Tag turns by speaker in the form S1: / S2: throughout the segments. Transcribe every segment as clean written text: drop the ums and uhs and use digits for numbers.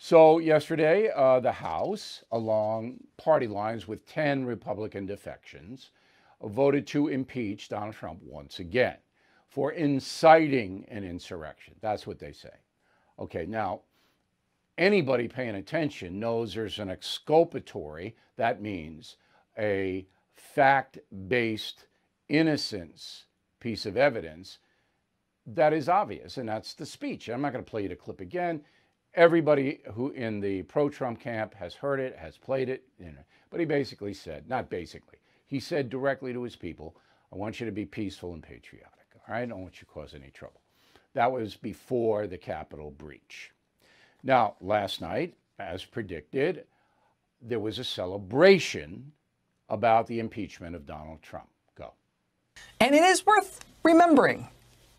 S1: So yesterday, the House, along party lines with 10 Republican defections, voted to impeach Donald Trump once again for inciting an insurrection. That's what they say. Okay, now, anybody paying attention knows there's an exculpatory, that means a fact-based innocence piece of evidence that is obvious, and that's the speech. I'm not going to play you the clip again. Everybody who in the pro-Trump camp has heard it, has played it, but he basically said, not basically, he said directly to his people, I want you to be peaceful and patriotic, all right? I don't want you to cause any trouble. That was before the Capitol breach. Now, last night, as predicted, there was a celebration about the impeachment of Donald Trump. Go.
S2: And it is worth remembering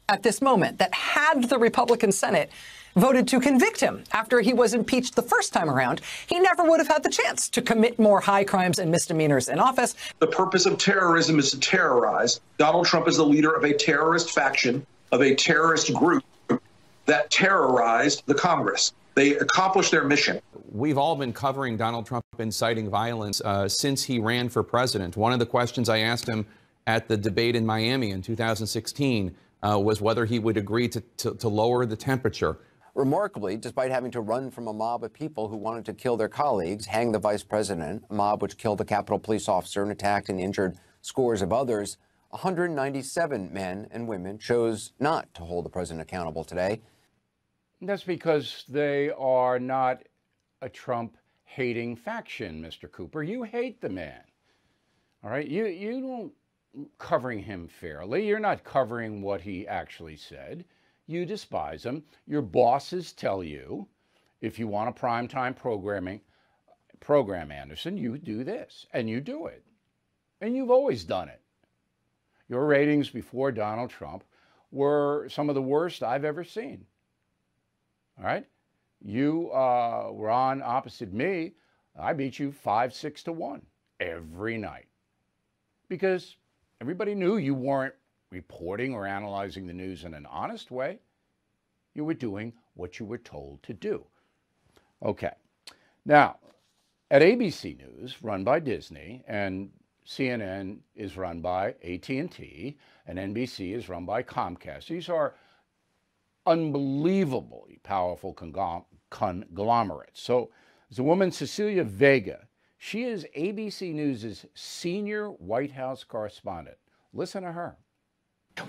S2: at this moment that had the Republican Senate voted to convict him after he was impeached the first time around, he never would have had the chance to commit more high crimes and misdemeanors in office.
S3: The purpose of terrorism is to terrorize. Donald Trump is the leader of a terrorist faction, of a terrorist group that terrorized the Congress. They accomplished their mission.
S4: We've all been covering Donald Trump inciting violence since he ran for president. One of the questions I asked him at the debate in Miami in 2016 was whether he would agree to lower the temperature.
S5: Remarkably, despite having to run from a mob of people who wanted to kill their colleagues, hang the vice president, a mob which killed a Capitol police officer and attacked and injured scores of others, 197 men and women chose not to hold the president accountable today.
S1: That's because they are not a Trump-hating faction, Mr. Cooper. You hate the man, all right? You don't covering him fairly. You're not covering what he actually said. You despise him. Your bosses tell you, if you want a primetime program, Anderson, you do this, and you do it. And you've always done it. Your ratings before Donald Trump were some of the worst I've ever seen. All right? You were on opposite me. I beat you 5-6-1 every night. Because everybody knew you weren't reporting or analyzing the news in an honest way. You were doing what you were told to do. Okay. Now, at ABC News, run by Disney, and CNN is run by AT&T, and NBC is run by Comcast. These are unbelievably powerful conglomerates. So there's a woman, Cecilia Vega. She is ABC News' senior White House correspondent. Listen to her.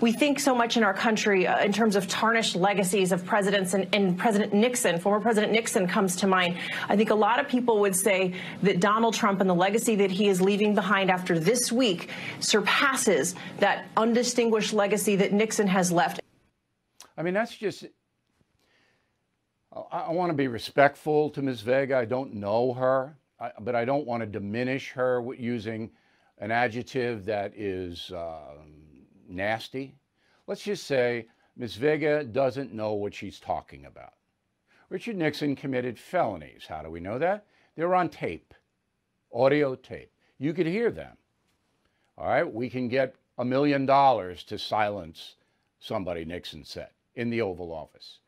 S6: We think so much in our country in terms of tarnished legacies of presidents, and President Nixon, former President Nixon comes to mind. I think a lot of people would say that Donald Trump and the legacy that he is leaving behind after this week surpasses that undistinguished legacy that Nixon has left.
S1: I mean, that's just, I want to be respectful to Ms. Vega. I don't know her, but I don't want to diminish her using an adjective that is nasty. Let's just say Ms. Vega doesn't know what she's talking about. Richard Nixon committed felonies. How do we know that? They're on tape, audio tape. You could hear them. All right, we can get $1 million to silence somebody, Nixon said, in the Oval Office.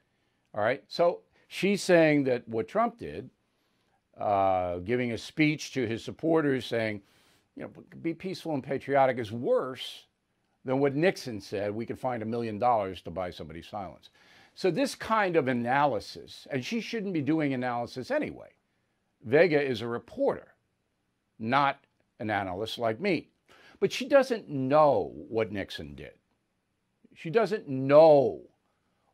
S1: All right, so she's saying that what Trump did, giving a speech to his supporters saying, you know, be peaceful and patriotic, is worse than what Nixon said, we could find $1 million to buy somebody's silence. So this kind of analysis, and she shouldn't be doing analysis anyway. Vega is a reporter, not an analyst like me. But she doesn't know what Nixon did. She doesn't know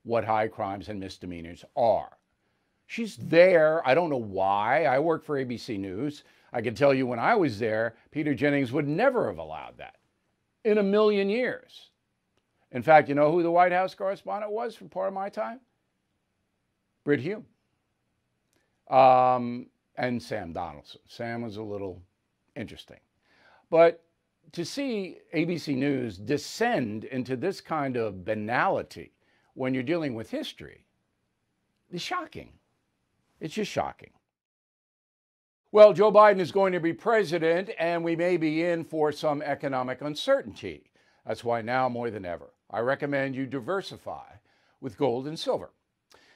S1: what high crimes and misdemeanors are. She's there. I don't know why. I work for ABC News. I can tell you when I was there, Peter Jennings would never have allowed that in a million years. In fact, you know who the White House correspondent was for part of my time? Brit Hume. And Sam Donaldson. Sam was a little interesting. But to see ABC News descend into this kind of banality when you're dealing with history is shocking. It's just shocking. Well, Joe Biden is going to be president, and we may be in for some economic uncertainty. That's why now more than ever, I recommend you diversify with gold and silver.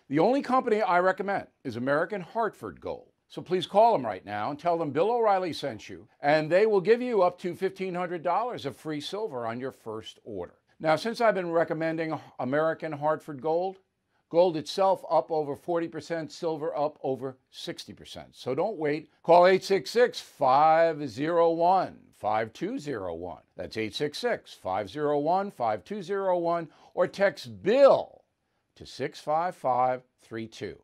S1: The only company I recommend is American Hartford Gold. So please call them right now and tell them Bill O'Reilly sent you, and they will give you up to $1,500 of free silver on your first order. Now, since I've been recommending American Hartford Gold, gold itself up over 40%, silver up over 60%. So don't wait. Call 866-501-5201. That's 866-501-5201, or text BILL to 65532.